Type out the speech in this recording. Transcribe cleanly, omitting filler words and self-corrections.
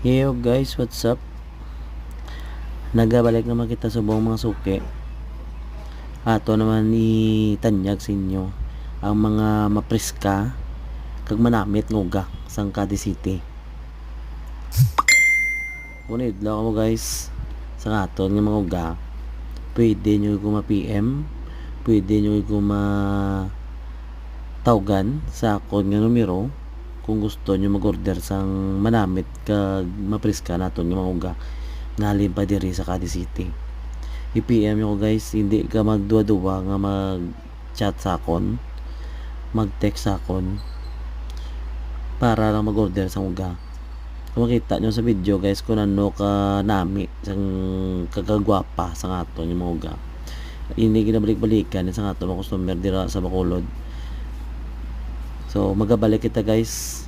Yo guys, what's up? Nagabalik naman kita sa buong mga suki. Ato naman ni tanyag sa inyo ang mga mapriska kag manamit nguga sang Cavite City. Kung idlaw mo guys sa aton nga mga uga, pwede nyo ko ma-PM, pwede nyo ko tawgan sa akon nga numero kung gusto nyo mag-order sang manamit kag mapriska naton nga mga uga nalin pa diri sa Cavite City. I-PM nyo ko guys, hindi ka magduwa-duwa nga mag-chat sa akon, mag-text sa akon para lang mag-order sa uga. Kung makita nyo sa video guys kung ano ka nami sang kagagwapa sa aton yung mga uga. Hindi ginabalik-balikan sa aton mga customer dira sa Bacolod. So magabalik kita guys